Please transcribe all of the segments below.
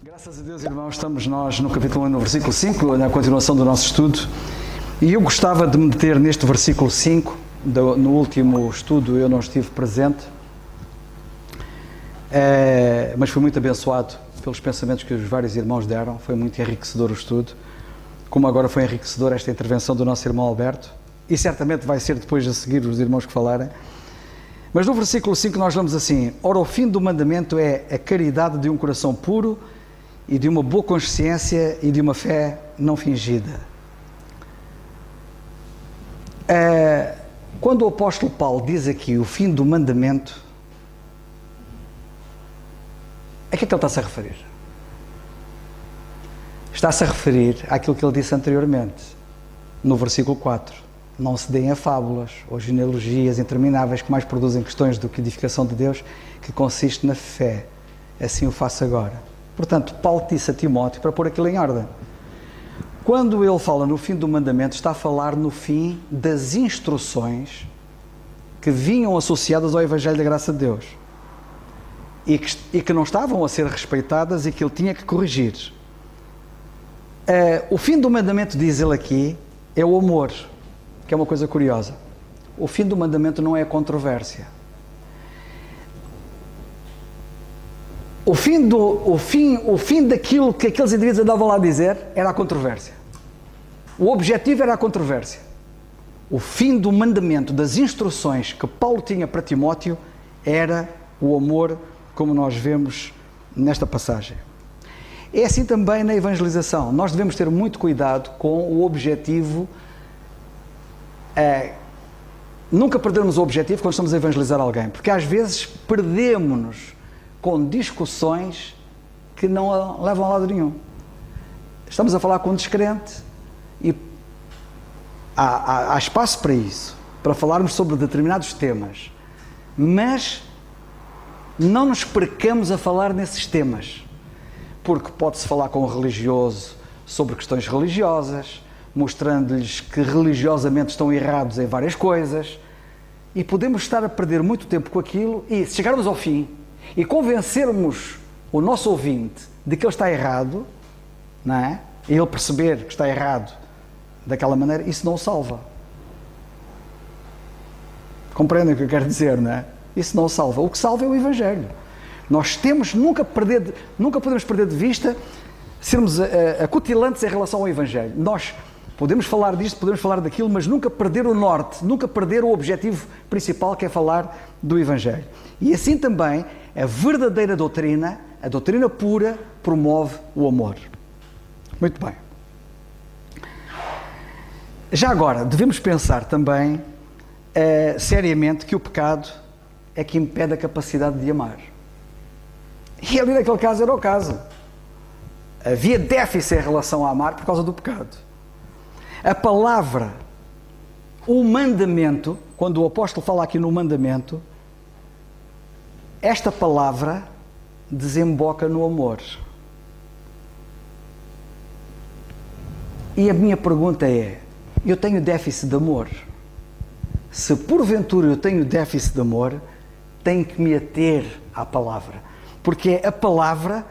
Graças a Deus, irmãos, estamos nós no capítulo 1, no versículo 5, na continuação do nosso estudo. E eu gostava de me deter neste versículo 5, no último estudo eu não estive presente, mas fui muito abençoado pelos pensamentos que os vários irmãos deram, foi muito enriquecedor o estudo, como agora foi enriquecedor esta intervenção do nosso irmão Alberto, e certamente vai ser depois a seguir os irmãos que falarem. Mas no versículo 5 nós lemos assim: ora, o fim do mandamento é a caridade de um coração puro e de uma boa consciência e de uma fé não fingida. Quando o apóstolo Paulo diz aqui o fim do mandamento, a que é que ele está-se a referir? Está-se a referir àquilo que ele disse anteriormente, no versículo 4. Não se deem a fábulas ou genealogias intermináveis que mais produzem questões do que edificação de Deus, que consiste na fé. Assim o faço agora. Portanto, Paulo disse a Timóteo para pôr aquilo em ordem. Quando ele fala no fim do mandamento, está a falar no fim das instruções que vinham associadas ao Evangelho da Graça de Deus e que não estavam a ser respeitadas e que ele tinha que corrigir. O fim do mandamento, diz ele aqui, é o amor, que é uma coisa curiosa. O fim do mandamento não é a controvérsia. O fim daquilo que aqueles indivíduos andavam lá a dizer era a controvérsia. O objetivo era a controvérsia. O fim do mandamento, das instruções que Paulo tinha para Timóteo, era o amor, como nós vemos nesta passagem. É assim também na evangelização. Nós devemos ter muito cuidado com o objetivo, nunca perdermos o objetivo quando estamos a evangelizar alguém, porque às vezes perdemos-nos com discussões que não levam a lado nenhum. Estamos a falar com um descrente e há espaço para isso, para falarmos sobre determinados temas, mas não nos percamos a falar nesses temas, porque pode-se falar com um religioso sobre questões religiosas, mostrando-lhes que religiosamente estão errados em várias coisas, e podemos estar a perder muito tempo com aquilo, e se chegarmos ao fim e convencermos o nosso ouvinte de que ele está errado, não é? E ele perceber que está errado daquela maneira, isso não o salva. Compreendem o que eu quero dizer, não é? Isso não o salva. O que salva é o Evangelho. Nós temos, nunca podemos perder de vista, sermos acutilantes em relação ao Evangelho. Nós podemos falar disto, podemos falar daquilo, mas nunca perder o norte, nunca perder o objetivo principal, que é falar do Evangelho. E assim também, a verdadeira doutrina, a doutrina pura, promove o amor. Muito bem. Já agora, devemos pensar também, seriamente, que o pecado é que impede a capacidade de amar. E ali naquele caso era o caso. Havia déficit em relação a amar por causa do pecado. A palavra, o mandamento, quando o apóstolo fala aqui no mandamento, esta palavra desemboca no amor. E a minha pergunta é: eu tenho déficit de amor? Se porventura eu tenho déficit de amor, tenho que me ater à palavra. Porque é a palavra,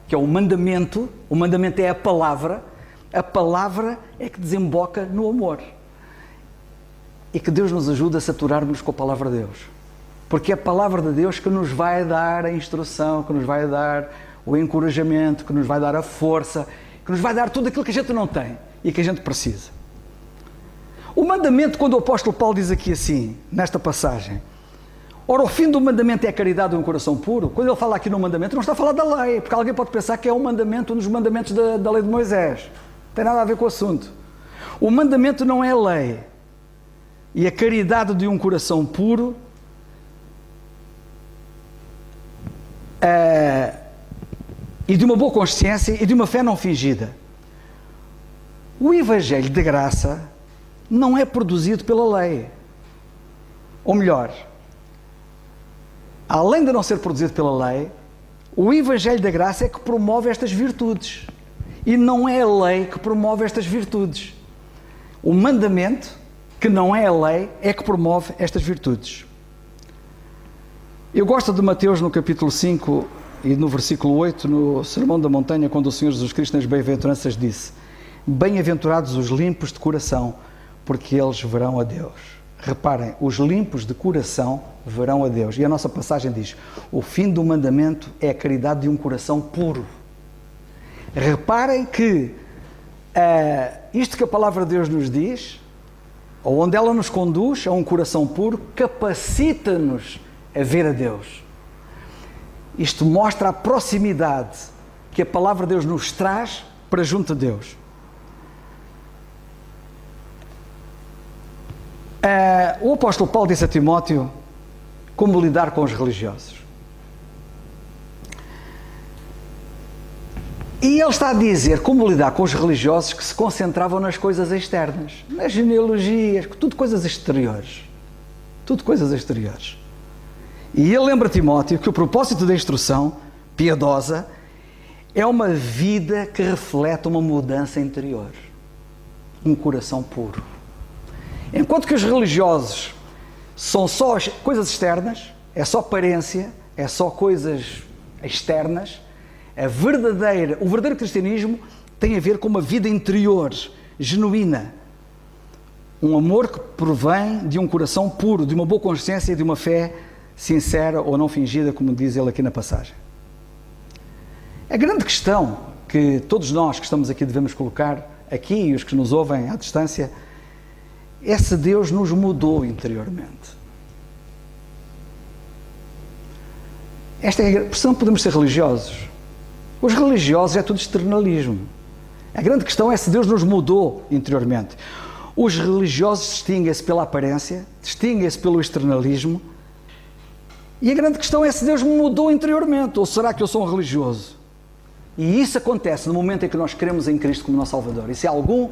que é o mandamento é a palavra é que desemboca no amor. E que Deus nos ajude a saturarmos com a palavra de Deus. Porque é a palavra de Deus que nos vai dar a instrução, que nos vai dar o encorajamento, que nos vai dar a força, que nos vai dar tudo aquilo que a gente não tem e que a gente precisa. O mandamento, quando o apóstolo Paulo diz aqui assim, nesta passagem, ora, o fim do mandamento é a caridade de um coração puro, quando ele fala aqui no mandamento, não está a falar da lei, porque alguém pode pensar que é um mandamento, um dos mandamentos da lei de Moisés. Não tem nada a ver com o assunto. O mandamento não é lei. E a caridade de um coração puro e de uma boa consciência e de uma fé não fingida. O Evangelho de graça não é produzido pela lei. Ou melhor, além de não ser produzido pela lei, o Evangelho da graça é que promove estas virtudes. E não é a lei que promove estas virtudes. O mandamento, que não é a lei, é que promove estas virtudes. Eu gosto de Mateus no capítulo 5, e no versículo 8, no Sermão da Montanha, quando o Senhor Jesus Cristo nas bem-aventuranças disse: bem-aventurados os limpos de coração, porque eles verão a Deus. Reparem, os limpos de coração verão a Deus. E a nossa passagem diz: o fim do mandamento é a caridade de um coração puro. Reparem que isto que a palavra de Deus nos diz, ou onde ela nos conduz a um coração puro, capacita-nos a ver a Deus. Isto mostra a proximidade que a palavra de Deus nos traz para junto de Deus. O apóstolo Paulo disse a Timóteo como lidar com os religiosos. E ele está a dizer como lidar com os religiosos que se concentravam nas coisas externas, nas genealogias, tudo coisas exteriores. Tudo coisas exteriores. E ele lembra Timóteo que o propósito da instrução piedosa é uma vida que reflete uma mudança interior. Um coração puro. Enquanto que os religiosos são só coisas externas, é só aparência, é só coisas externas, o verdadeiro cristianismo tem a ver com uma vida interior, genuína. Um amor que provém de um coração puro, de uma boa consciência e de uma fé sincera ou não fingida, como diz ele aqui na passagem. A grande questão que todos nós que estamos aqui devemos colocar, aqui e os que nos ouvem à distância, é se Deus nos mudou interiormente. Esta é a questão. Podemos ser religiosos. Os religiosos é tudo externalismo. A grande questão é se Deus nos mudou interiormente. Os religiosos distinguem-se pela aparência, distinguem-se pelo externalismo. E a grande questão é se Deus me mudou interiormente, ou será que eu sou um religioso? E isso acontece no momento em que nós cremos em Cristo como nosso Salvador. E se algum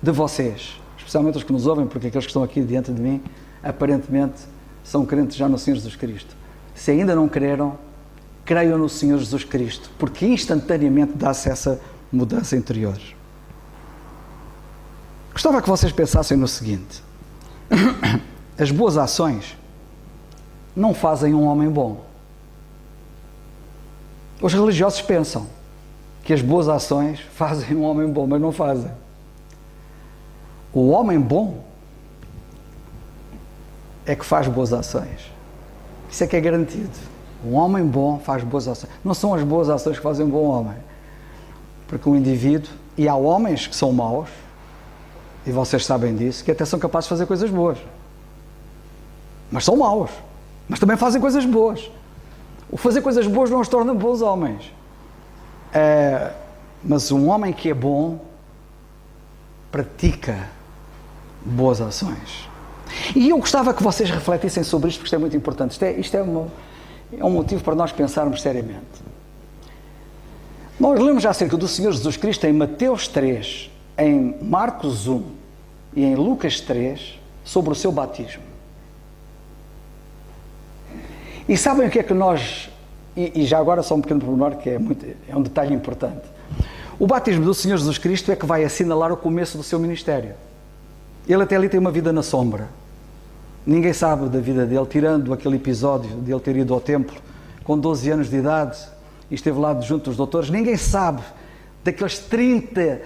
de vocês, especialmente os que nos ouvem, porque aqueles que estão aqui diante de mim, aparentemente são crentes já no Senhor Jesus Cristo. Se ainda não creram, creiam no Senhor Jesus Cristo, porque instantaneamente dá-se essa mudança interior. Gostava que vocês pensassem no seguinte: as boas ações não fazem um homem bom. Os religiosos pensam que as boas ações fazem um homem bom, mas não fazem. O homem bom é que faz boas ações. Isso é que é garantido. Um homem bom faz boas ações. Não são as boas ações que fazem um bom homem. Porque o indivíduo, e há homens que são maus, e vocês sabem disso, que até são capazes de fazer coisas boas. Mas são maus. Mas também fazem coisas boas. O fazer coisas boas não os torna bons homens. Mas um homem que é bom pratica boas ações. E eu gostava que vocês refletissem sobre isto, porque isto é muito importante. Isto é um motivo para nós pensarmos seriamente. Nós lemos já acerca do Senhor Jesus Cristo em Mateus 3, em Marcos 1 e em Lucas 3, sobre o seu batismo. E sabem o que é que nós... E já agora só um pequeno pormenor que é um detalhe importante. O batismo do Senhor Jesus Cristo é que vai assinalar o começo do seu ministério. Ele até ali tem uma vida na sombra. Ninguém sabe da vida dele, tirando aquele episódio de ele ter ido ao templo com 12 anos de idade e esteve lá junto dos doutores. Ninguém sabe daqueles 30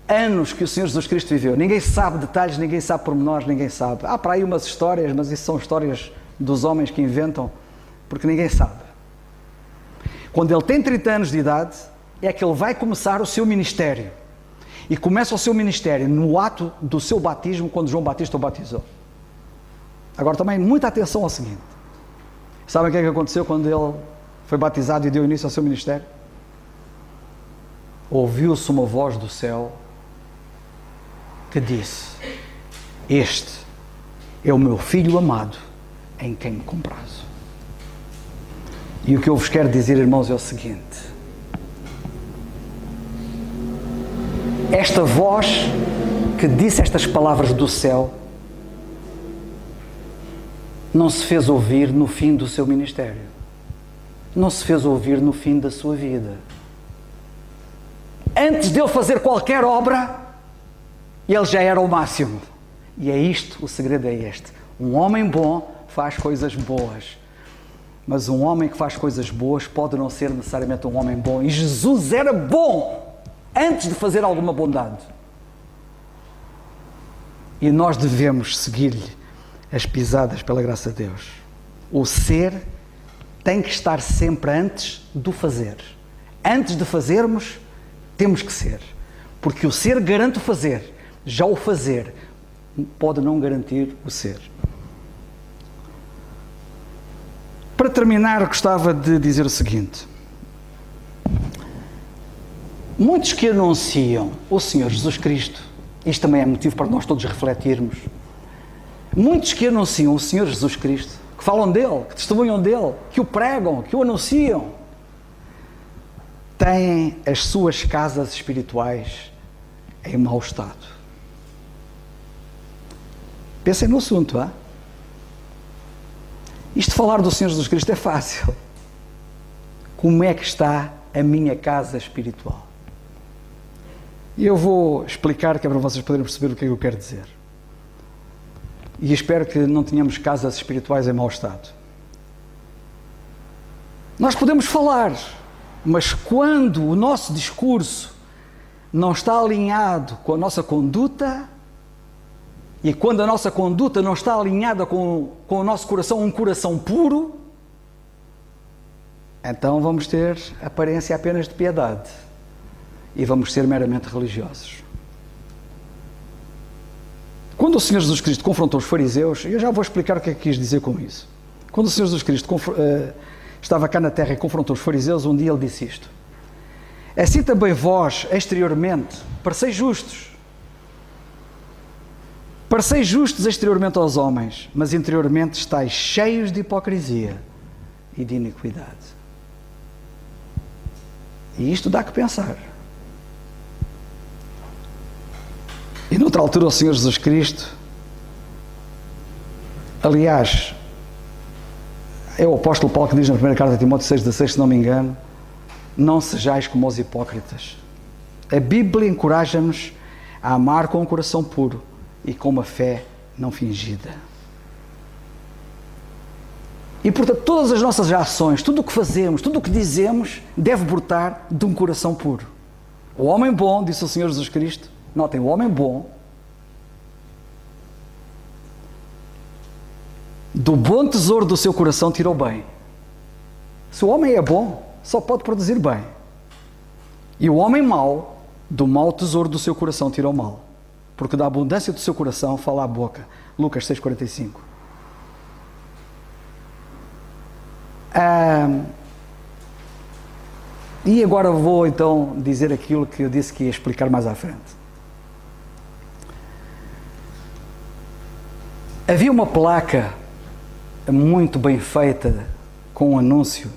anos que o Senhor Jesus Cristo viveu. Ninguém sabe detalhes, ninguém sabe pormenores, ninguém sabe. Há para aí umas histórias, mas isso são histórias dos homens que inventam, porque ninguém sabe. Quando ele tem 30 anos de idade, é que ele vai começar o seu ministério. E começa o seu ministério no ato do seu batismo, quando João Batista o batizou. Agora também, muita atenção ao seguinte. Sabem o que é que aconteceu quando ele foi batizado e deu início ao seu ministério? Ouviu-se uma voz do céu que disse: este é o meu filho amado, em quem me comprazo. E o que eu vos quero dizer, irmãos, é o seguinte: esta voz que disse estas palavras do céu não se fez ouvir no fim do seu ministério, não se fez ouvir no fim da sua vida. Antes de ele fazer qualquer obra, ele já era o máximo. E é isto, o segredo é este: um homem bom faz coisas boas. Mas um homem que faz coisas boas pode não ser necessariamente um homem bom. E Jesus era bom antes de fazer alguma bondade. E nós devemos seguir-lhe as pisadas pela graça de Deus. O ser tem que estar sempre antes do fazer. Antes de fazermos, temos que ser. Porque o ser garante o fazer. Já o fazer pode não garantir o ser. Para terminar, gostava de dizer o seguinte. Muitos que anunciam o Senhor Jesus Cristo, isto também é motivo para nós todos refletirmos, muitos que anunciam o Senhor Jesus Cristo, que falam dele, que testemunham dele, que o pregam, que o anunciam, têm as suas casas espirituais em mau estado. Pensem no assunto, hein? Isto de falar do Senhor Jesus Cristo é fácil. Como é que está a minha casa espiritual? E eu vou explicar, que é para vocês poderem perceber o que é que eu quero dizer. E espero que não tenhamos casas espirituais em mau estado. Nós podemos falar, mas quando o nosso discurso não está alinhado com a nossa conduta, e quando a nossa conduta não está alinhada com o nosso coração, um coração puro, então vamos ter aparência apenas de piedade e vamos ser meramente religiosos. Quando o Senhor Jesus Cristo confrontou os fariseus, eu já vou explicar o que é que quis dizer com isso. Quando o Senhor Jesus Cristo estava cá na terra e confrontou os fariseus, um dia ele disse isto: assim também vós, exteriormente, pareceis justos. Pareceis justos exteriormente aos homens, mas interiormente estáis cheios de hipocrisia e de iniquidade. E isto dá que pensar. E noutra altura o Senhor Jesus Cristo, aliás, é o apóstolo Paulo que diz na primeira carta de Timóteo 6,16, se não me engano, não sejais como os hipócritas. A Bíblia encoraja-nos a amar com um coração puro e com uma fé não fingida. E portanto todas as nossas ações, tudo o que fazemos, tudo o que dizemos, deve brotar de um coração puro. O homem bom, disse o Senhor Jesus Cristo, notem, o homem bom, do bom tesouro do seu coração tirou bem. Se o homem é bom, só pode produzir bem. E o homem mau, do mau tesouro do seu coração tirou mal. Porque da abundância do seu coração fala a boca. Lucas 6,45. E agora vou então dizer aquilo que eu disse que ia explicar mais à frente. Havia uma placa muito bem feita com um anúncio.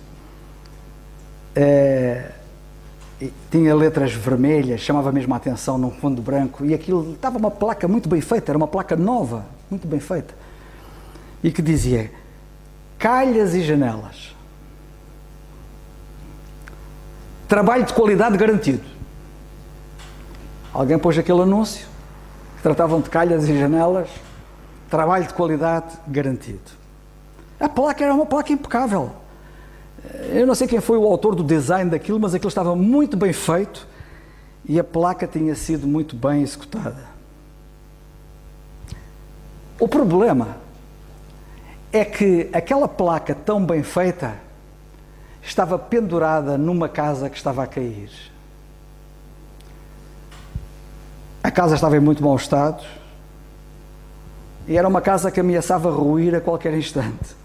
Tinha letras vermelhas, chamava mesmo a atenção num fundo branco, e aquilo estava uma placa muito bem feita, era uma placa nova, muito bem feita, e que dizia: calhas e janelas, trabalho de qualidade garantido. Alguém pôs aquele anúncio que tratavam de calhas e janelas, trabalho de qualidade garantido. A placa era uma placa impecável. Eu não sei quem foi o autor do design daquilo, mas aquilo estava muito bem feito e a placa tinha sido muito bem executada. O problema é que aquela placa tão bem feita estava pendurada numa casa que estava a cair. A casa estava em muito mau estado e era uma casa que ameaçava ruir a qualquer instante.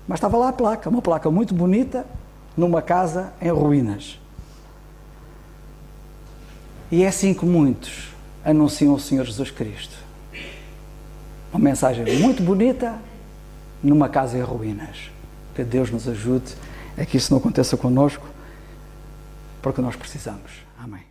Mas estava lá a placa, uma placa muito bonita, numa casa em ruínas. E é assim que muitos anunciam o Senhor Jesus Cristo. Uma mensagem muito bonita, numa casa em ruínas. Que Deus nos ajude a que isso não aconteça connosco, porque nós precisamos. Amém.